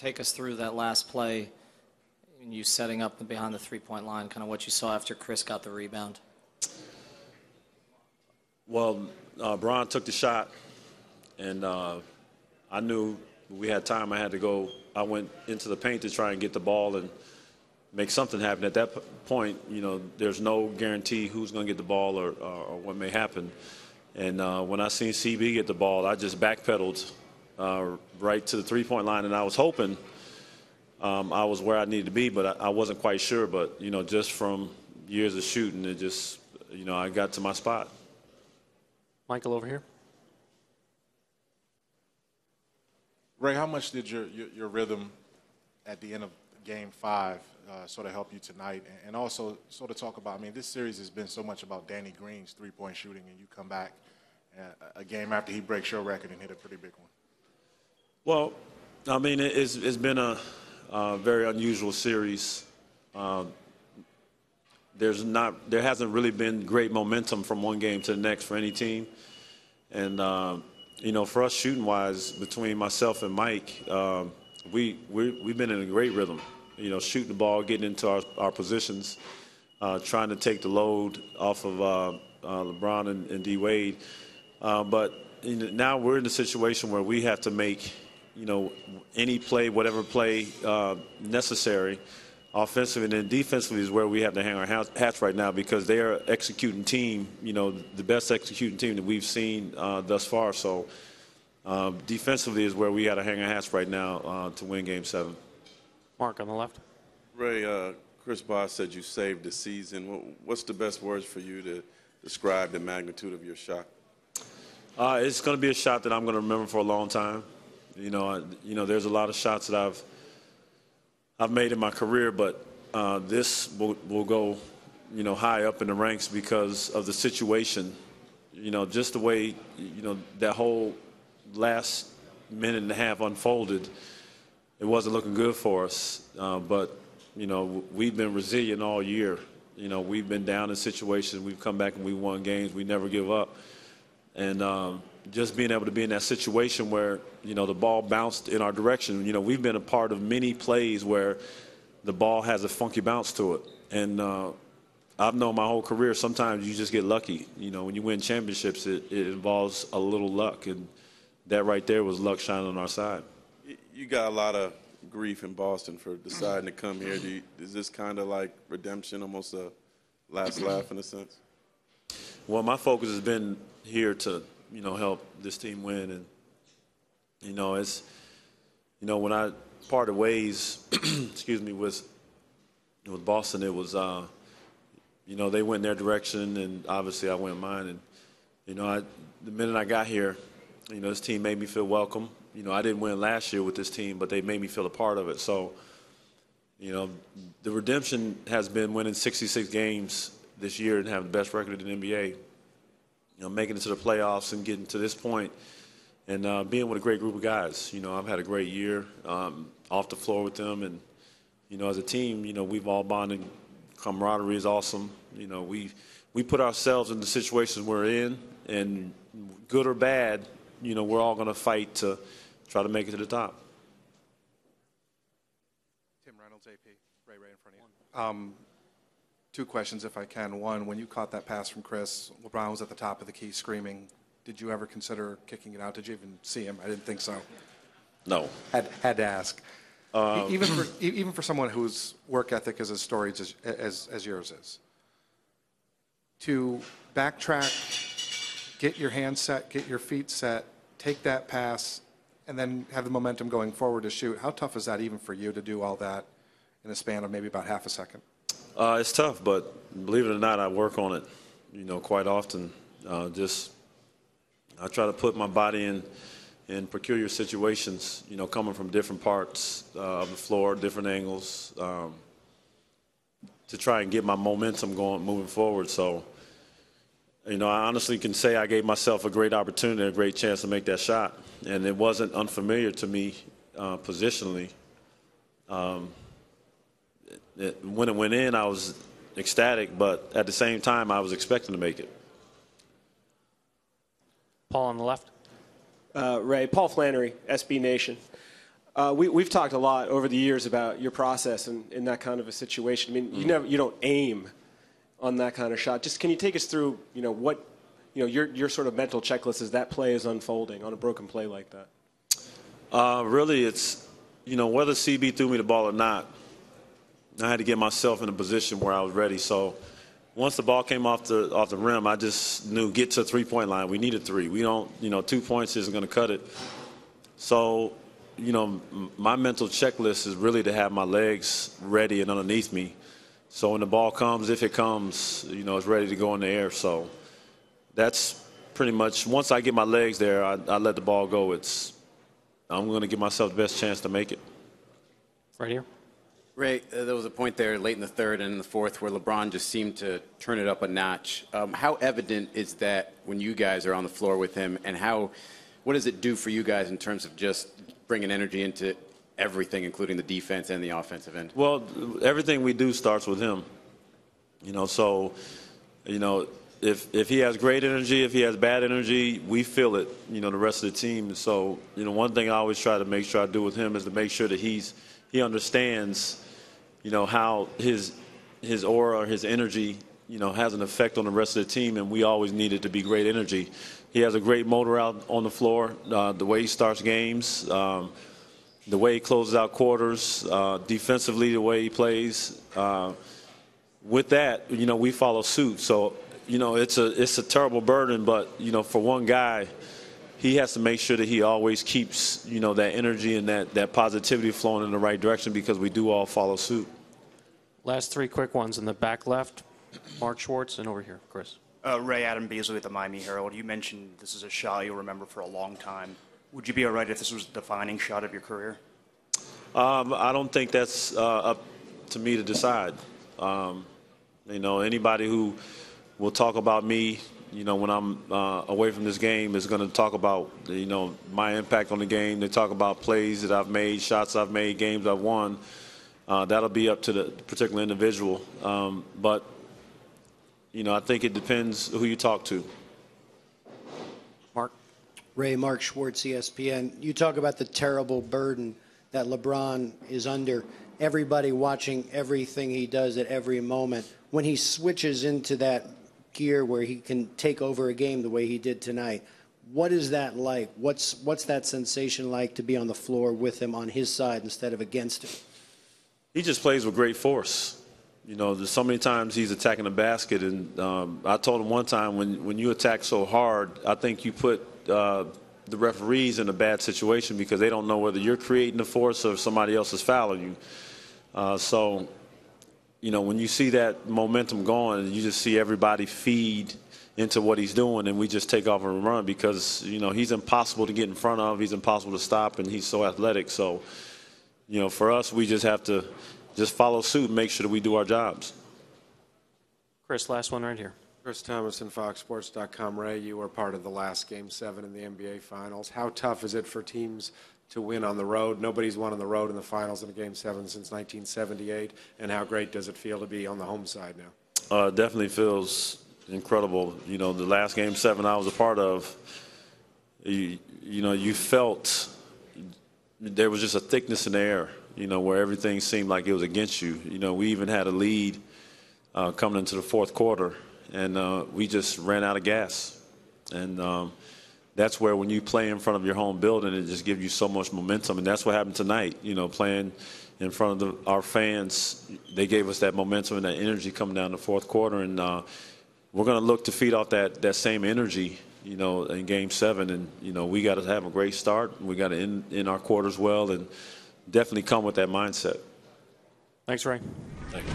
take us through that last play, and you setting up behind the three-point line, kind of what you saw after Chris got the rebound? Well, Bron took the shot, and I knew we had time. I had to go. I went into the paint to try and get the ball and make something happen. At that point, you know, there's no guarantee who's going to get the ball or what may happen. And when I seen CB get the ball, I just backpedaled right to the three-point line, and I was hoping I was where I needed to be, but I wasn't quite sure. But, you know, just from years of shooting, it just, you know, I got to my spot. Michael over here. Ray, how much did your rhythm at the end of Game 5 sort of help you tonight? And also sort of talk about, I mean, this series has been so much about Danny Green's three-point shooting, and you come back a game after he breaks your record and hit a pretty big one. Well, I mean, it's been a very unusual series. There hasn't really been great momentum from one game to the next for any team. And, you know, for us shooting-wise, between myself and Mike, we've been in a great rhythm. You know, shooting the ball, getting into our positions, trying to take the load off of LeBron and D-Wade. But you know, now we're in a situation where we have to make, you know, any play, whatever play necessary, offensively and then defensively is where we have to hang our hats right now, because they are executing team, you know, the best executing team that we've seen thus far. So defensively is where we got to hang our hats right now to win Game 7. Mark on the left. Ray, Chris Bosh said you saved the season. What's the best words for you to describe the magnitude of your shot? It's going to be a shot that I'm going to remember for a long time. You know, there's a lot of shots that I've made in my career, but this will go, you know, high up in the ranks because of the situation. You know, just the way, you know, that whole last minute and a half unfolded, it wasn't looking good for us. But, you know, we've been resilient all year. You know, we've been down in situations. We've come back and we won games. We never give up. And just being able to be in that situation where, you know, the ball bounced in our direction. You know, we've been a part of many plays where the ball has a funky bounce to it. And I've known my whole career, sometimes you just get lucky. You know, when you win championships, it involves a little luck. And that right there was luck shining on our side. You got a lot of grief in Boston for deciding to come here. Is this kind of like redemption, almost a last laugh in a sense? Well, my focus has been here to, you know, help this team win. And, you know, it's, you know, when I parted ways, excuse me, with Boston, it was, you know, they went in their direction, and obviously I went mine. And, you know, the minute I got here, you know, this team made me feel welcome. You know, I didn't win last year with this team, but they made me feel a part of it. So, you know, the redemption has been winning 66 games this year and having the best record in the NBA. You know, making it to the playoffs and getting to this point and being with a great group of guys. You know, I've had a great year off the floor with them. And, you know, as a team, you know, we've all bonded. Camaraderie is awesome. You know, we put ourselves in the situations we're in, and good or bad, you know, we're all going to fight to try to make it to the top. Tim Reynolds, AP. Ray in front of you. Two questions, if I can. One, when you caught that pass from Chris, LeBron was at the top of the key screaming. Did you ever consider kicking it out? Did you even see him? I didn't think so. No. Had to ask. Even for someone whose work ethic is as storied as yours is. To backtrack, get your hands set, get your feet set, take that pass, and then have the momentum going forward to shoot. How tough is that even for you to do all that in a span of maybe about half a second? It's tough, but believe it or not, I work on it, you know, quite often. I try to put my body in peculiar situations, you know, coming from different parts of the floor, different angles, to try and get my momentum going, moving forward. So, you know, I honestly can say I gave myself a great opportunity, a great chance to make that shot. And it wasn't unfamiliar to me positionally. When it went in, I was ecstatic, but at the same time, I was expecting to make it. Paul on the left. Ray, Paul Flannery, SB Nation. We've talked a lot over the years about your process in that kind of a situation. I mean, you don't aim on that kind of shot. Just can you take us through, what, your sort of mental checklist as that play is unfolding on a broken play like that? Really, it's, whether CB threw me the ball or not, I had to get myself in a position where I was ready. So once the ball came off the rim, I just knew get to the three-point line. We needed 3. We don't, 2 points isn't going to cut it. So, my mental checklist is really to have my legs ready and underneath me. So when the ball comes, if it comes, it's ready to go in the air. So that's pretty much, once I get my legs there, I let the ball go. I'm going to give myself the best chance to make it. Right here. Ray, there was a point there late in the third and in the fourth where LeBron just seemed to turn it up a notch. How evident is that when you guys are on the floor with him, and what does it do for you guys in terms of just bringing energy into everything, including the defense and the offensive end? Well, everything we do starts with him. So, if he has great energy, if he has bad energy, we feel it, the rest of the team. So, one thing I always try to make sure I do with him is to make sure that he understands, how his aura, his energy, has an effect on the rest of the team, and we always need it to be great energy. He has a great motor out on the floor, the way he starts games, the way he closes out quarters, defensively, the way he plays. With that, we follow suit. So, it's a terrible burden, but, for one guy, he has to make sure that he always keeps, that energy and that positivity flowing in the right direction, because we do all follow suit. Last 3 quick ones in the back left. Mark Schwartz, and over here, Chris. Ray, Adam Beasley with the Miami Herald. You mentioned this is a shot you'll remember for a long time. Would you be all right if this was the defining shot of your career? I don't think that's up to me to decide. Anybody who will talk about me, when I'm away from this game is going to talk about, my impact on the game. They talk about plays that I've made, shots I've made, games I've won. That'll be up to the particular individual. But I think it depends who you talk to. Mark. Ray, Mark Schwartz, ESPN. You talk about the terrible burden that LeBron is under. Everybody watching everything he does at every moment. When he switches into that gear where he can take over a game the way he did tonight, what is that like? What's that sensation like to be on the floor with him on his side instead of against him? He just plays with great force. There's so many times he's attacking the basket, and I told him one time, when you attack so hard, I think you put the referees in a bad situation, because they don't know whether you're creating the force or if somebody else is fouling you. So, when you see that momentum going, you just see everybody feed into what he's doing, and we just take off and run, because, he's impossible to get in front of, he's impossible to stop, and he's so athletic. So, for us, we just have to just follow suit and make sure that we do our jobs. Chris, last one right here. Chris Thomason, FoxSports.com. Ray, you were part of the last Game 7 in the NBA Finals. How tough is it for teams to win on the road? Nobody's won on the road in the Finals in a Game 7 since 1978. And how great does it feel to be on the home side now? It definitely feels incredible. The last Game 7 I was a part of, you felt there was just a thickness in the air, where everything seemed like it was against you. We even had a lead coming into the fourth quarter, and we just ran out of gas. And that's where, when you play in front of your home building, it just gives you so much momentum. And that's what happened tonight, playing in front of our fans. They gave us that momentum and that energy coming down the fourth quarter. And we're going to look to feed off that same energy, in Game 7. And, we got to have a great start. We got to end our quarters well, and definitely come with that mindset. Thanks, Ray. Thank you.